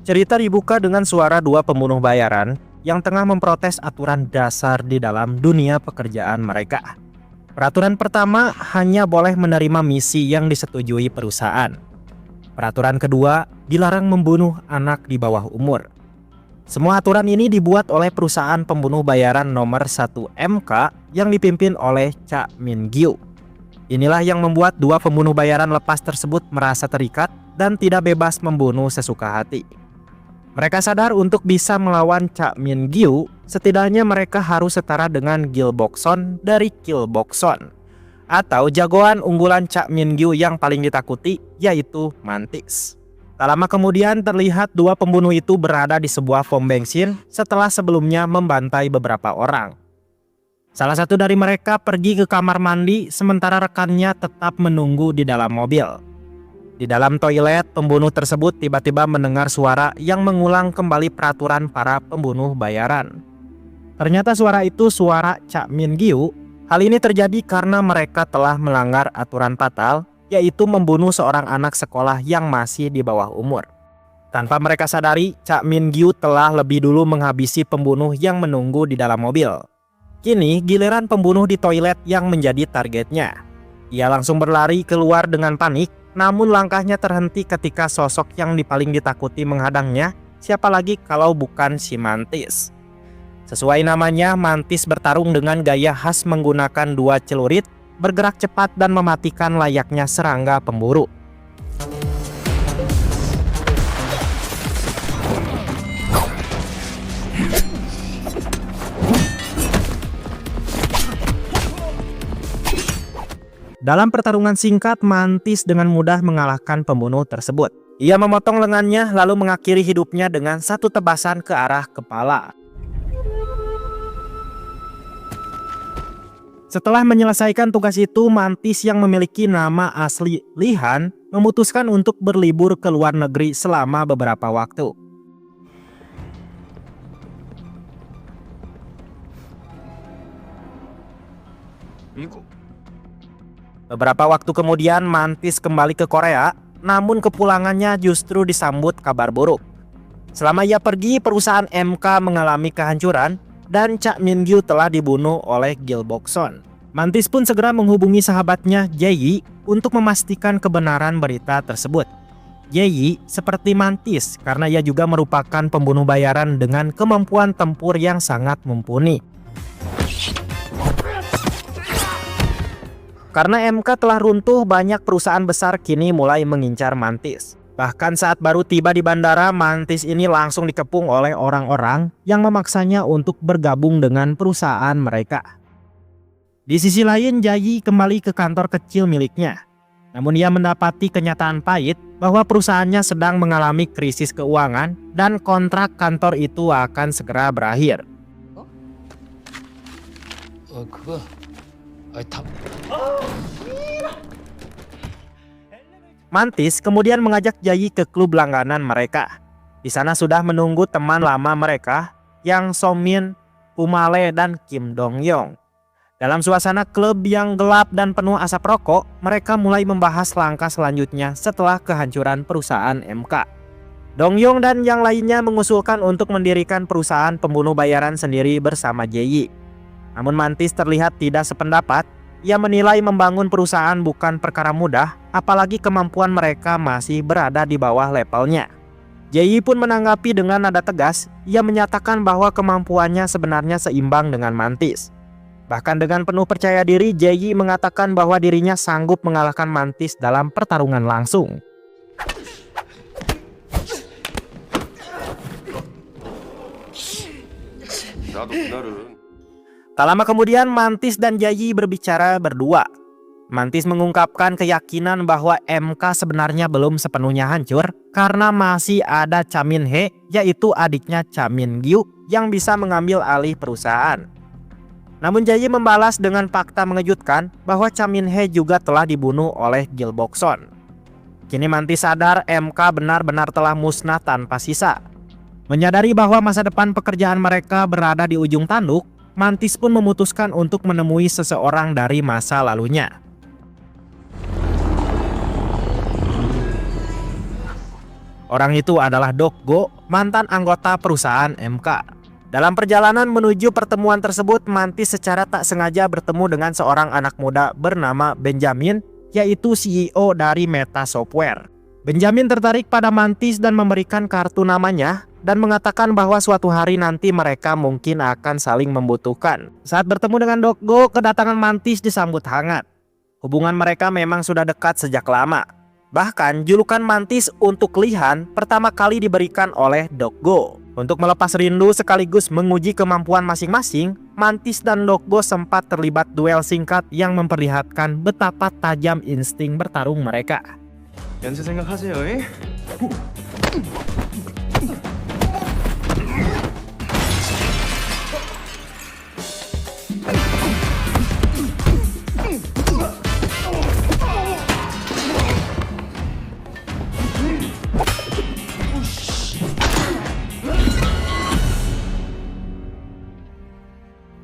Cerita dibuka dengan suara dua pembunuh bayaran yang tengah memprotes aturan dasar di dalam dunia pekerjaan mereka. Peraturan pertama hanya boleh menerima misi yang disetujui perusahaan. Peraturan kedua dilarang membunuh anak di bawah umur. Semua aturan ini dibuat oleh perusahaan pembunuh bayaran nomor 1 MK yang dipimpin oleh Cha Min-gyu. Inilah yang membuat dua pembunuh bayaran lepas tersebut merasa terikat dan tidak bebas membunuh sesuka hati. Mereka sadar untuk bisa melawan Cha Min-gyu, setidaknya mereka harus setara dengan Gil Bokson dari Kill Bokson, atau jagoan unggulan Cha Min-gyu yang paling ditakuti, yaitu Mantis. Tak lama kemudian terlihat dua pembunuh itu berada di sebuah pom bensin setelah sebelumnya membantai beberapa orang. Salah satu dari mereka pergi ke kamar mandi sementara rekannya tetap menunggu di dalam mobil. Di dalam toilet, pembunuh tersebut tiba-tiba mendengar suara yang mengulang kembali peraturan para pembunuh bayaran. Ternyata suara itu suara Cha Min-gyu. Hal ini terjadi karena mereka telah melanggar aturan fatal, yaitu membunuh seorang anak sekolah yang masih di bawah umur. Tanpa mereka sadari, Cha Min-gyu telah lebih dulu menghabisi pembunuh yang menunggu di dalam mobil. Kini giliran pembunuh di toilet yang menjadi targetnya. Ia langsung berlari keluar dengan panik. Namun langkahnya terhenti ketika sosok yang paling ditakuti menghadangnya, siapa lagi kalau bukan si Mantis. Sesuai namanya, Mantis bertarung dengan gaya khas menggunakan dua celurit, bergerak cepat dan mematikan layaknya serangga pemburu. Dalam pertarungan singkat, Mantis dengan mudah mengalahkan pembunuh tersebut. Ia memotong lengannya lalu mengakhiri hidupnya dengan satu tebasan ke arah kepala. Setelah menyelesaikan tugas itu, Mantis yang memiliki nama asli Li Han memutuskan untuk berlibur ke luar negeri selama beberapa waktu. Beberapa waktu kemudian Mantis kembali ke Korea, namun kepulangannya justru disambut kabar buruk. Selama ia pergi, perusahaan MK mengalami kehancuran dan Cha Min-gyu telah dibunuh oleh Gil Bokson. Mantis pun segera menghubungi sahabatnya Jae-yi untuk memastikan kebenaran berita tersebut. Jae-yi seperti Mantis karena ia juga merupakan pembunuh bayaran dengan kemampuan tempur yang sangat mumpuni. Karena MK telah runtuh, banyak perusahaan besar kini mulai mengincar Mantis. Bahkan saat baru tiba di bandara, Mantis ini langsung dikepung oleh orang-orang yang memaksanya untuk bergabung dengan perusahaan mereka. Di sisi lain, Jae kembali ke kantor kecil miliknya. Namun ia mendapati kenyataan pahit bahwa perusahaannya sedang mengalami krisis keuangan dan kontrak kantor itu akan segera berakhir. Mantis kemudian mengajak Jae ke klub langganan mereka. Di sana sudah menunggu teman lama mereka yang So-min, Kumale, dan Kim Dong-yong. Dalam suasana klub yang gelap dan penuh asap rokok, mereka mulai membahas langkah selanjutnya setelah kehancuran perusahaan MK. Dong-yong dan yang lainnya mengusulkan untuk mendirikan perusahaan pembunuh bayaran sendiri bersama Jae. Namun Mantis terlihat tidak sependapat. Ia menilai membangun perusahaan bukan perkara mudah, apalagi kemampuan mereka masih berada di bawah levelnya. Jae pun menanggapi dengan nada tegas. Ia menyatakan bahwa kemampuannya sebenarnya seimbang dengan Mantis. Bahkan dengan penuh percaya diri, Jae mengatakan bahwa dirinya sanggup mengalahkan Mantis dalam pertarungan langsung. Tak lama kemudian Mantis dan Jae berbicara berdua. Mantis mengungkapkan keyakinan bahwa MK sebenarnya belum sepenuhnya hancur karena masih ada Cha Min-hye, yaitu adiknya Cha Min-gyu yang bisa mengambil alih perusahaan. Namun Jae membalas dengan fakta mengejutkan bahwa Cha Min-hye juga telah dibunuh oleh Gil Bokson. Kini Mantis sadar MK benar-benar telah musnah tanpa sisa. Menyadari bahwa masa depan pekerjaan mereka berada di ujung tanduk, Mantis pun memutuskan untuk menemui seseorang dari masa lalunya. Orang itu adalah Dokgo, mantan anggota perusahaan MK. Dalam perjalanan menuju pertemuan tersebut, Mantis secara tak sengaja bertemu dengan seorang anak muda bernama Benjamin, yaitu CEO dari Meta Software. Benjamin tertarik pada Mantis dan memberikan kartu namanya dan mengatakan bahwa suatu hari nanti mereka mungkin akan saling membutuhkan. Saat bertemu dengan Dokgo, kedatangan Mantis disambut hangat. Hubungan mereka memang sudah dekat sejak lama. Bahkan julukan Mantis untuk Li-Han pertama kali diberikan oleh Dokgo. Untuk melepas rindu sekaligus menguji kemampuan masing-masing, Mantis dan Dokgo sempat terlibat duel singkat yang memperlihatkan betapa tajam insting bertarung mereka. 연습 생각하세요.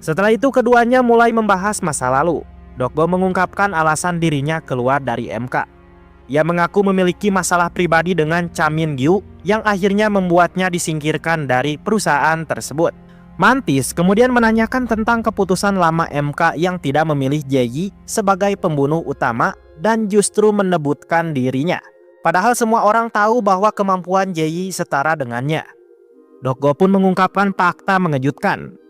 Setelah itu keduanya mulai membahas masa lalu. Dokgo mengungkapkan alasan dirinya keluar dari MK. Ia mengaku memiliki masalah pribadi dengan Cha Min-gyu yang akhirnya membuatnya disingkirkan dari perusahaan tersebut. Mantis kemudian menanyakan tentang keputusan lama MK yang tidak memilih Jae-yi sebagai pembunuh utama dan justru menebutkan dirinya. Padahal semua orang tahu bahwa kemampuan Jae-yi setara dengannya. Dokgo pun mengungkapkan fakta mengejutkan.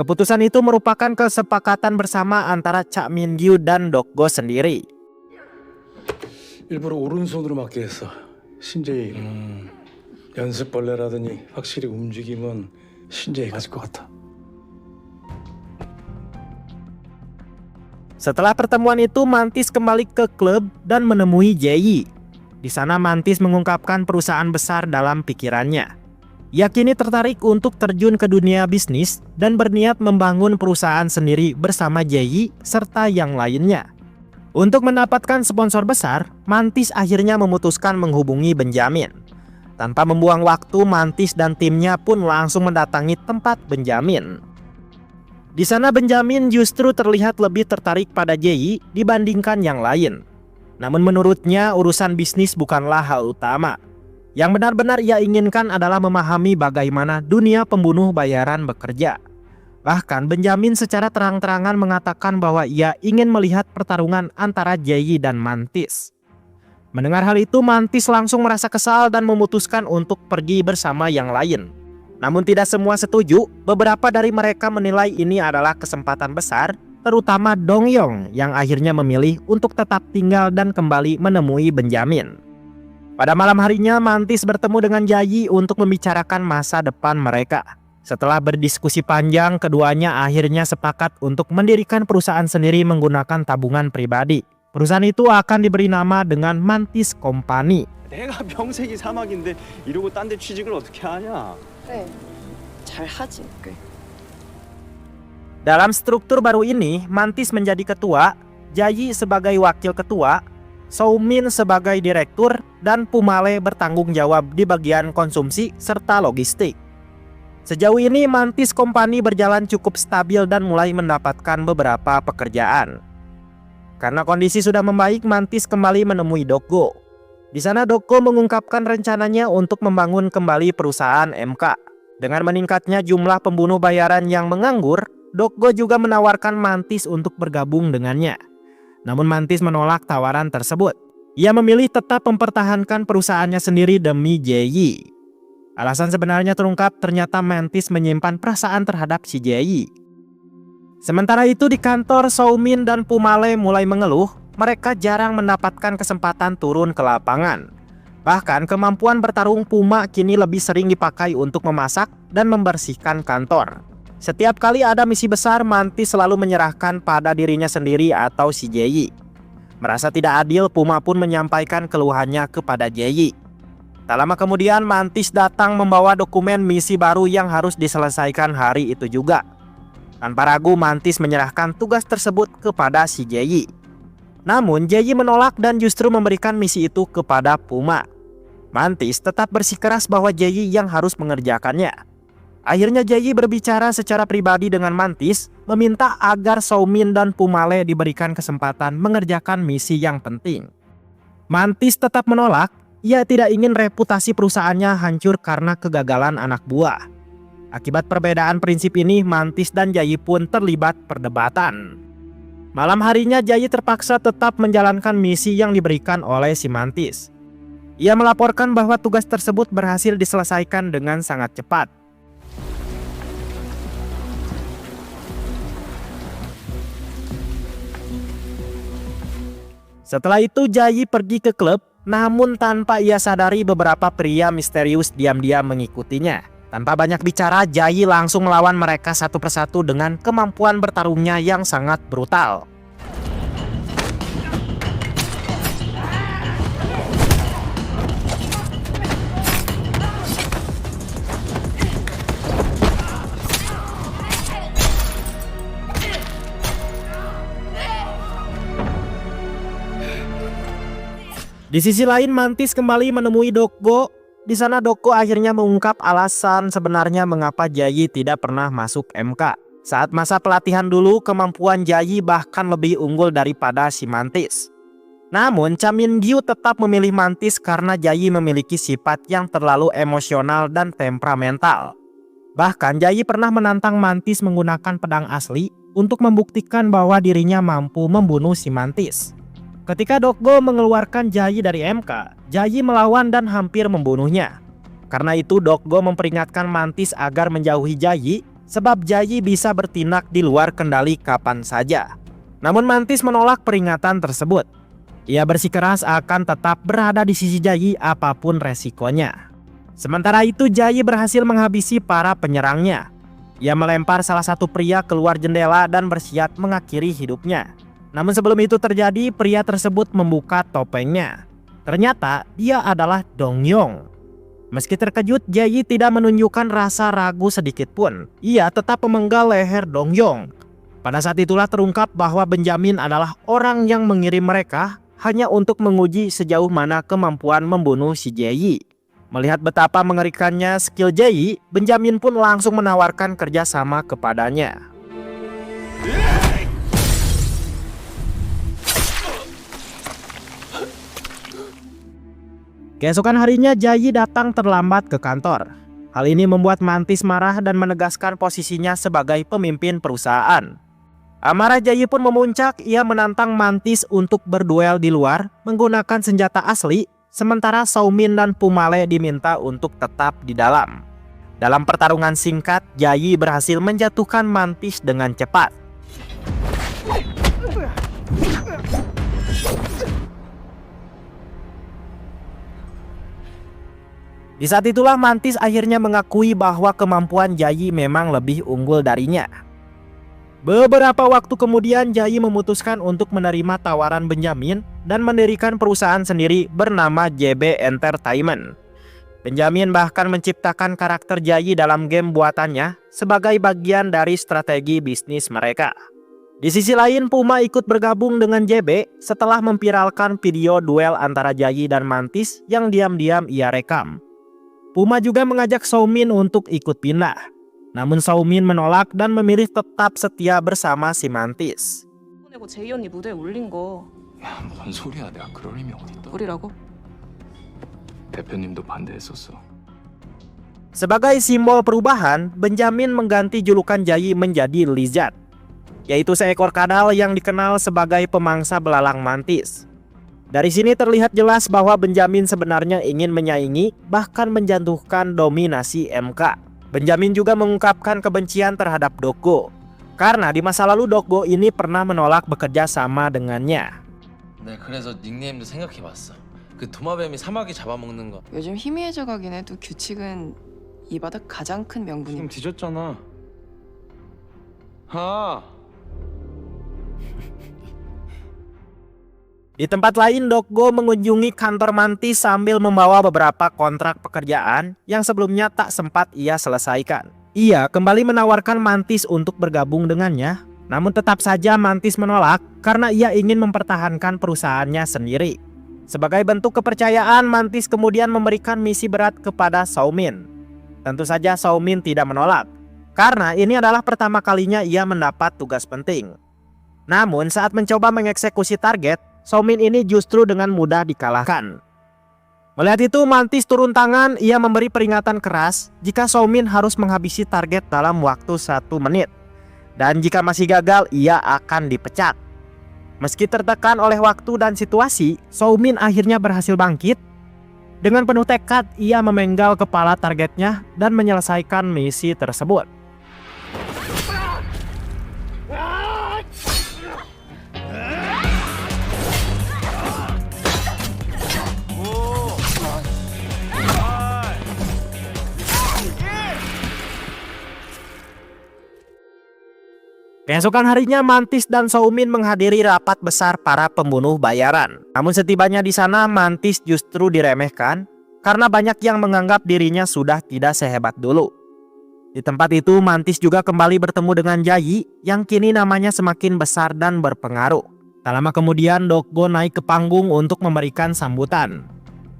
Keputusan itu merupakan kesepakatan bersama antara Cha Min-gyu dan Dokgo sendiri. 일부러 오른손으로 맞게 했어. 신재희. 연습벌레라더니 확실히 움직이면 신재희 맞을 것 같아. Setelah pertemuan itu, Mantis kembali ke klub dan menemui Jae-yi. Di sana Mantis mengungkapkan perusahaan besar dalam pikirannya. Ia kini tertarik untuk terjun ke dunia bisnis dan berniat membangun perusahaan sendiri bersama Jae-yi serta yang lainnya. Untuk mendapatkan sponsor besar, Mantis akhirnya memutuskan menghubungi Benjamin. Tanpa membuang waktu, Mantis dan timnya pun langsung mendatangi tempat Benjamin. Di sana Benjamin justru terlihat lebih tertarik pada Jae-yi dibandingkan yang lain. Namun menurutnya urusan bisnis bukanlah hal utama. Yang benar-benar ia inginkan adalah memahami bagaimana dunia pembunuh bayaran bekerja. Bahkan Benjamin secara terang-terangan mengatakan bahwa ia ingin melihat pertarungan antara Jae-yi dan Mantis. Mendengar hal itu, Mantis langsung merasa kesal dan memutuskan untuk pergi bersama yang lain. Namun tidak semua setuju, beberapa dari mereka menilai ini adalah kesempatan besar, terutama Dong-yong yang akhirnya memilih untuk tetap tinggal dan kembali menemui Benjamin. Pada malam harinya, Mantis bertemu dengan Jae-yi untuk membicarakan masa depan mereka. Setelah berdiskusi panjang, keduanya akhirnya sepakat untuk mendirikan perusahaan sendiri menggunakan tabungan pribadi. Perusahaan itu akan diberi nama dengan Mantis Company. 내가 명색이 사막인데 이러고 딴 데 취직을 어떻게 하냐? 그래, 잘 하지. 꽤. Dalam struktur baru ini, Mantis menjadi ketua, Jae-yi sebagai wakil ketua, So-min sebagai direktur, dan Pumale bertanggung jawab di bagian konsumsi serta logistik. Sejauh ini Mantis Company berjalan cukup stabil dan mulai mendapatkan beberapa pekerjaan. Karena kondisi sudah membaik, Mantis kembali menemui Dokgo. Di sana Dokgo mengungkapkan rencananya untuk membangun kembali perusahaan MK. Dengan meningkatnya jumlah pembunuh bayaran yang menganggur, Dokgo juga menawarkan Mantis untuk bergabung dengannya. Namun Mantis menolak tawaran tersebut. Ia memilih tetap mempertahankan perusahaannya sendiri demi Jae-yi. Alasan sebenarnya terungkap, ternyata Mantis menyimpan perasaan terhadap si Jae-yi. Sementara itu di kantor, So-min dan Pumale mulai mengeluh mereka jarang mendapatkan kesempatan turun ke lapangan. Bahkan kemampuan bertarung Puma kini lebih sering dipakai untuk memasak dan membersihkan kantor. Setiap kali ada misi besar, Mantis selalu menyerahkan pada dirinya sendiri atau si Jae-yi. Merasa tidak adil, Puma pun menyampaikan keluhannya kepada Jae-yi. Tak lama kemudian Mantis datang membawa dokumen misi baru yang harus diselesaikan hari itu juga. Tanpa ragu Mantis menyerahkan tugas tersebut kepada si Jae-yi. Namun Jae-yi menolak dan justru memberikan misi itu kepada Puma. Mantis tetap bersikeras bahwa Jae-yi yang harus mengerjakannya. Akhirnya Jae-yi berbicara secara pribadi dengan Mantis, meminta agar So-min dan Pumale diberikan kesempatan mengerjakan misi yang penting. Mantis tetap menolak. Ia tidak ingin reputasi perusahaannya hancur karena kegagalan anak buah. Akibat perbedaan prinsip ini, Mantis dan Jayi pun terlibat perdebatan. Malam harinya Jayi terpaksa tetap menjalankan misi yang diberikan oleh si Mantis. Ia melaporkan bahwa tugas tersebut berhasil diselesaikan dengan sangat cepat. Setelah itu Jayi pergi ke klub, namun tanpa ia sadari beberapa pria misterius diam-diam mengikutinya. Tanpa banyak bicara, Jayi langsung melawan mereka satu persatu dengan kemampuan bertarungnya yang sangat brutal. Di sisi lain, Mantis kembali menemui Dokgo. Di sana Dokgo akhirnya mengungkap alasan sebenarnya mengapa Jayi tidak pernah masuk MK. Saat masa pelatihan dulu, kemampuan Jayi bahkan lebih unggul daripada si Mantis. Namun, Cha Min-gyu tetap memilih Mantis karena Jayi memiliki sifat yang terlalu emosional dan temperamental. Bahkan, Jayi pernah menantang Mantis menggunakan pedang asli untuk membuktikan bahwa dirinya mampu membunuh si Mantis. Ketika Dokgo mengeluarkan Jayi dari MK, Jayi melawan dan hampir membunuhnya. Karena itu Dokgo memperingatkan Mantis agar menjauhi Jayi, sebab Jayi bisa bertindak di luar kendali kapan saja. Namun Mantis menolak peringatan tersebut. Ia bersikeras akan tetap berada di sisi Jayi apapun resikonya. Sementara itu Jayi berhasil menghabisi para penyerangnya. Ia melempar salah satu pria keluar jendela dan bersiap mengakhiri hidupnya. Namun sebelum itu terjadi, pria tersebut membuka topengnya. Ternyata dia adalah Dongyong. Meski terkejut, Jayi tidak menunjukkan rasa ragu sedikit pun. Ia tetap memenggal leher Dongyong. Pada saat itulah terungkap bahwa Benjamin adalah orang yang mengirim mereka hanya untuk menguji sejauh mana kemampuan membunuh si Jayi. Melihat betapa mengerikannya skill Jayi, Benjamin pun langsung menawarkan kerjasama kepadanya. Keesokan harinya Jayi datang terlambat ke kantor. Hal ini membuat Mantis marah dan menegaskan posisinya sebagai pemimpin perusahaan. Amarah Jayi pun memuncak, ia menantang Mantis untuk berduel di luar menggunakan senjata asli, sementara Saumin dan Pumale diminta untuk tetap di dalam. Dalam pertarungan singkat, Jayi berhasil menjatuhkan Mantis dengan cepat. Di saat itulah Mantis akhirnya mengakui bahwa kemampuan Jayi memang lebih unggul darinya. Beberapa waktu kemudian Jayi memutuskan untuk menerima tawaran Benjamin dan mendirikan perusahaan sendiri bernama JB Entertainment. Benjamin bahkan menciptakan karakter Jayi dalam game buatannya sebagai bagian dari strategi bisnis mereka. Di sisi lain, Puma ikut bergabung dengan JB setelah memviralkan video duel antara Jayi dan Mantis yang diam-diam ia rekam. Puma juga mengajak Saumin untuk ikut pindah. Namun Saumin menolak dan memilih tetap setia bersama si Mantis. 보내고 제이 언니 무대에 올린 거 야, 뭔 소리야? 내가 그럴 힘이 어딨다. 우리라고? 대표님도 반대했었어. Sebagai simbol perubahan, Benjamin mengganti julukan Jayi menjadi Lizard, yaitu seekor kadal yang dikenal sebagai pemangsa belalang Mantis. Dari sini terlihat jelas bahwa Benjamin sebenarnya ingin menyaingi, bahkan menjatuhkan dominasi MK. Benjamin juga mengungkapkan kebencian terhadap Dokgo, karena di masa lalu Dokgo ini pernah menolak bekerja sama dengannya. 네, 그래서 닉네임도 생각해봤어. 그 도마뱀이 사마귀 잡아먹는 거. 요즘 희미해져 가긴 해도 규칙은 이 바닥 가장 큰 명분이 지금 뒤졌잖아. 아, Di tempat lain, Dokgo mengunjungi kantor Mantis sambil membawa beberapa kontrak pekerjaan yang sebelumnya tak sempat ia selesaikan. Ia kembali menawarkan Mantis untuk bergabung dengannya, namun tetap saja Mantis menolak karena ia ingin mempertahankan perusahaannya sendiri. Sebagai bentuk kepercayaan, Mantis kemudian memberikan misi berat kepada Saumin. Tentu saja Saumin tidak menolak, karena ini adalah pertama kalinya ia mendapat tugas penting. Namun saat mencoba mengeksekusi target, Saumin ini justru dengan mudah dikalahkan. Melihat itu, Mantis turun tangan. Ia memberi peringatan keras jika Xiaomin harus menghabisi target dalam waktu 1 menit. Dan jika masih gagal, ia akan dipecat. Meski tertekan oleh waktu dan situasi, Xiaomin akhirnya berhasil bangkit. Dengan penuh tekad, ia memenggal kepala targetnya dan menyelesaikan misi tersebut. Keesokan harinya, Mantis dan Xiaomin menghadiri rapat besar para pembunuh bayaran. Namun setibanya di sana, Mantis justru diremehkan karena banyak yang menganggap dirinya sudah tidak sehebat dulu. Di tempat itu, Mantis juga kembali bertemu dengan Jayi yang kini namanya semakin besar dan berpengaruh. Tak lama kemudian, Dokgo naik ke panggung untuk memberikan sambutan.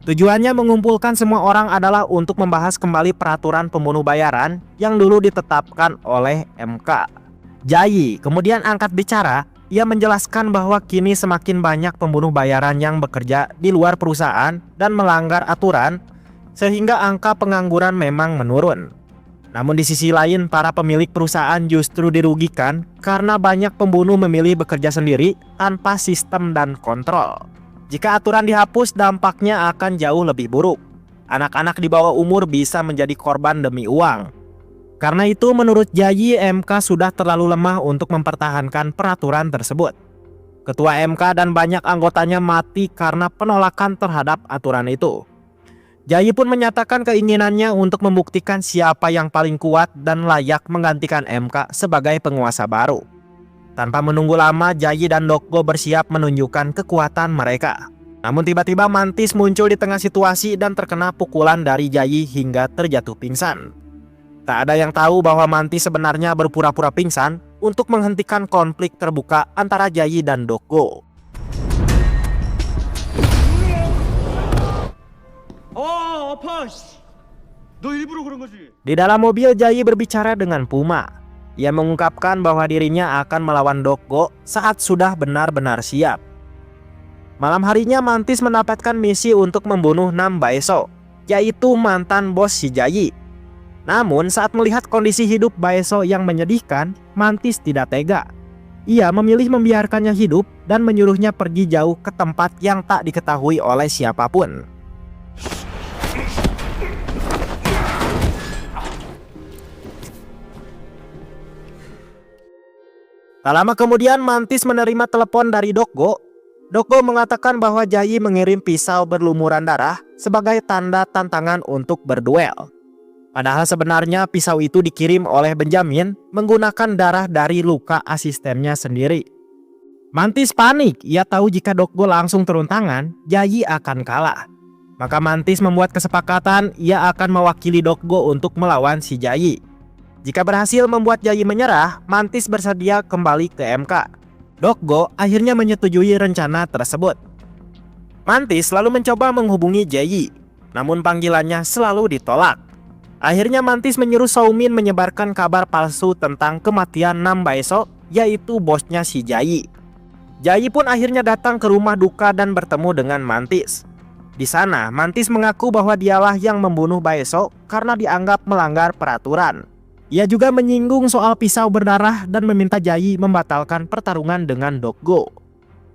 Tujuannya mengumpulkan semua orang adalah untuk membahas kembali peraturan pembunuh bayaran yang dulu ditetapkan oleh MK. Jayi kemudian angkat bicara. Ia menjelaskan bahwa kini semakin banyak pembunuh bayaran yang bekerja di luar perusahaan dan melanggar aturan, sehingga angka pengangguran memang menurun. Namun di sisi lain, para pemilik perusahaan justru dirugikan karena banyak pembunuh memilih bekerja sendiri tanpa sistem dan kontrol. Jika aturan dihapus, dampaknya akan jauh lebih buruk. Anak-anak di bawah umur bisa menjadi korban demi uang. Karena itu, menurut Jayi, MK sudah terlalu lemah untuk mempertahankan peraturan tersebut. Ketua MK dan banyak anggotanya mati karena penolakan terhadap aturan itu. Jayi pun menyatakan keinginannya untuk membuktikan siapa yang paling kuat dan layak menggantikan MK sebagai penguasa baru. Tanpa menunggu lama, Jayi dan Dokgo bersiap menunjukkan kekuatan mereka. Namun tiba-tiba Mantis muncul di tengah situasi dan terkena pukulan dari Jayi hingga terjatuh pingsan. Tak ada yang tahu bahwa Mantis sebenarnya berpura-pura pingsan untuk menghentikan konflik terbuka antara Jayi dan Dokgo. Di dalam mobil, Jayi berbicara dengan Puma. Ia mengungkapkan bahwa dirinya akan melawan Dokgo saat sudah benar-benar siap. Malam harinya, Mantis mendapatkan misi untuk membunuh Nam Baeso, yaitu mantan bos si Jayi. Namun saat melihat kondisi hidup Baeso yang menyedihkan, Mantis tidak tega. Ia memilih membiarkannya hidup dan menyuruhnya pergi jauh ke tempat yang tak diketahui oleh siapapun. Tak lama kemudian, Mantis menerima telepon dari Dokgo. Dokgo mengatakan bahwa Jayi mengirim pisau berlumuran darah sebagai tanda tantangan untuk berduel. Padahal sebenarnya pisau itu dikirim oleh Benjamin menggunakan darah dari luka asistennya sendiri. Mantis panik. Ia tahu jika Dokgo langsung turun tangan, Jayi akan kalah. Maka Mantis membuat kesepakatan ia akan mewakili Dokgo untuk melawan si Jayi. Jika berhasil membuat Jayi menyerah, Mantis bersedia kembali ke MK. Dokgo akhirnya menyetujui rencana tersebut. Mantis lalu mencoba menghubungi Jayi, namun panggilannya selalu ditolak. Akhirnya Mantis menyuruh Xiaomin menyebarkan kabar palsu tentang kematian Nam Baeso, yaitu bosnya si Jayi. Jayi pun akhirnya datang ke rumah duka dan bertemu dengan Mantis. Di sana, Mantis mengaku bahwa dialah yang membunuh Baeso karena dianggap melanggar peraturan. Ia juga menyinggung soal pisau berdarah dan meminta Jayi membatalkan pertarungan dengan Dokgo.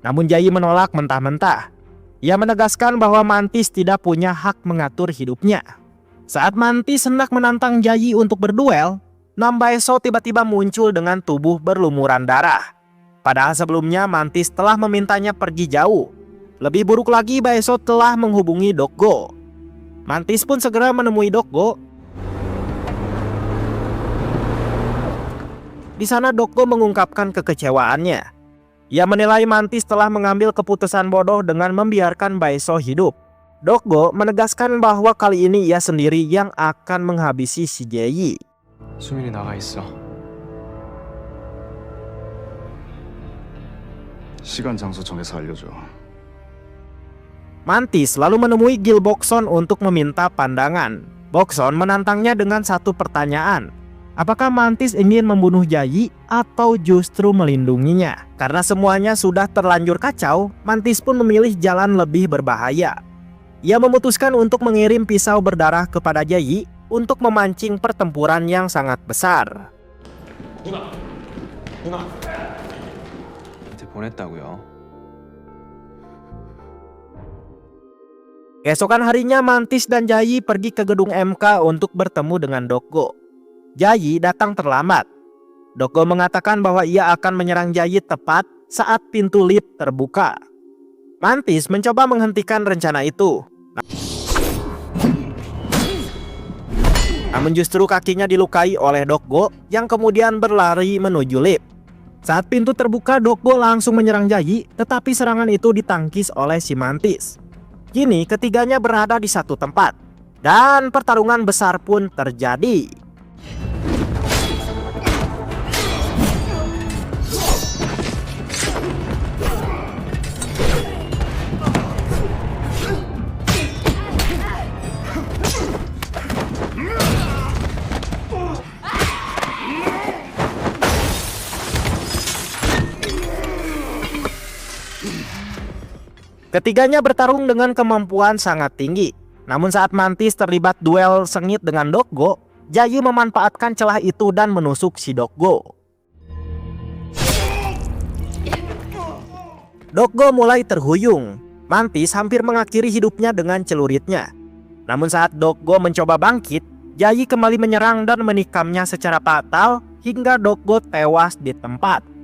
Namun Jayi menolak mentah-mentah. Ia menegaskan bahwa Mantis tidak punya hak mengatur hidupnya. Saat Mantis hendak menantang Jayi untuk berduel, Nam Baeso tiba-tiba muncul dengan tubuh berlumuran darah. Padahal sebelumnya Mantis telah memintanya pergi jauh. Lebih buruk lagi, Baeso telah menghubungi Dokgo. Mantis pun segera menemui Dokgo. Di sana Dokgo mengungkapkan kekecewaannya. Ia menilai Mantis telah mengambil keputusan bodoh dengan membiarkan Baeso hidup. Dokgo menegaskan bahwa kali ini ia sendiri yang akan menghabisi si Jayi. 수민이 나가 있어. 시간 장소 정해서 알려줘. Mantis lalu menemui Gil Bokson untuk meminta pandangan. Bokson menantangnya dengan satu pertanyaan. Apakah Mantis ingin membunuh Jayi atau justru melindunginya? Karena semuanya sudah terlanjur kacau, Mantis pun memilih jalan lebih berbahaya. Ia memutuskan untuk mengirim pisau berdarah kepada Jayi untuk memancing pertempuran yang sangat besar. 한테 보냈다고요. Keesokan harinya Mantis dan Jayi pergi ke gedung MK untuk bertemu dengan Dokgo. Jayi datang terlambat. Dokgo mengatakan bahwa ia akan menyerang Jayi tepat saat pintu lift terbuka. Mantis mencoba menghentikan rencana itu. Namun justru kakinya dilukai oleh Dokgo yang kemudian berlari menuju lift. Saat pintu terbuka, Dokgo langsung menyerang Jayi, tetapi serangan itu ditangkis oleh si Mantis. Kini ketiganya berada di satu tempat dan pertarungan besar pun terjadi. Ketiganya bertarung dengan kemampuan sangat tinggi. Namun saat Mantis terlibat duel sengit dengan Dokgo, Jayi memanfaatkan celah itu dan menusuk si Dokgo. Dokgo mulai terhuyung. Mantis hampir mengakhiri hidupnya dengan celuritnya. Namun saat Dokgo mencoba bangkit, Jayi kembali menyerang dan menikamnya secara fatal hingga Dokgo tewas di tempat.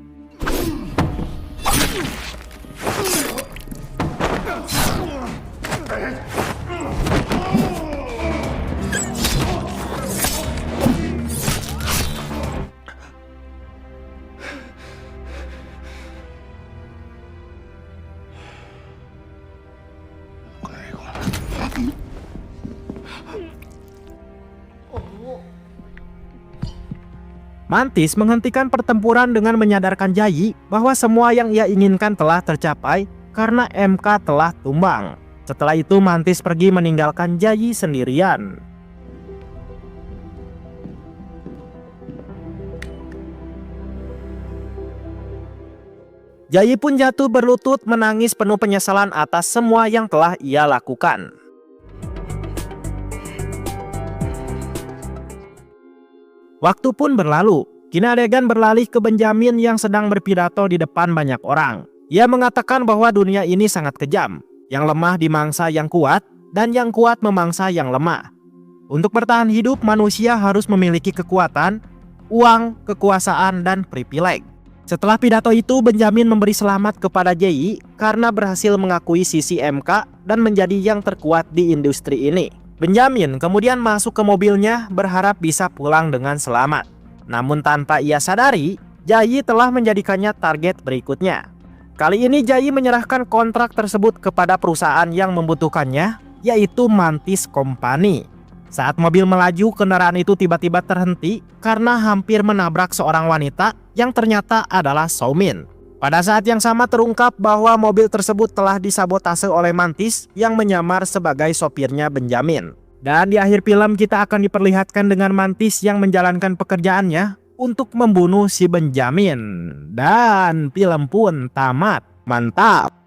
Mantis menghentikan pertempuran dengan menyadarkan Jayi bahwa semua yang ia inginkan telah tercapai karena MK telah tumbang. Setelah itu Mantis pergi meninggalkan Jayi sendirian. Jayi pun jatuh berlutut menangis penuh penyesalan atas semua yang telah ia lakukan. Waktu pun berlalu. Kini adegan beralih ke Benjamin yang sedang berpidato di depan banyak orang. Ia mengatakan bahwa dunia ini sangat kejam. Yang lemah dimangsa yang kuat, dan yang kuat memangsa yang lemah. Untuk bertahan hidup, manusia harus memiliki kekuatan, uang, kekuasaan, dan privilege. Setelah pidato itu, Benjamin memberi selamat kepada Jayi karena berhasil mengakui sisi MK dan menjadi yang terkuat di industri ini. Benjamin kemudian masuk ke mobilnya berharap bisa pulang dengan selamat. Namun tanpa ia sadari, Jayi telah menjadikannya target berikutnya. Kali ini Jayi menyerahkan kontrak tersebut kepada perusahaan yang membutuhkannya, yaitu Mantis Company. Saat mobil melaju, kendaraan itu tiba-tiba terhenti karena hampir menabrak seorang wanita yang ternyata adalah Somin. Pada saat yang sama terungkap bahwa mobil tersebut telah disabotase oleh Mantis yang menyamar sebagai sopirnya Benjamin. Dan di akhir film kita akan diperlihatkan dengan Mantis yang menjalankan pekerjaannya untuk membunuh si Benjamin. Dan film pun tamat. Mantap!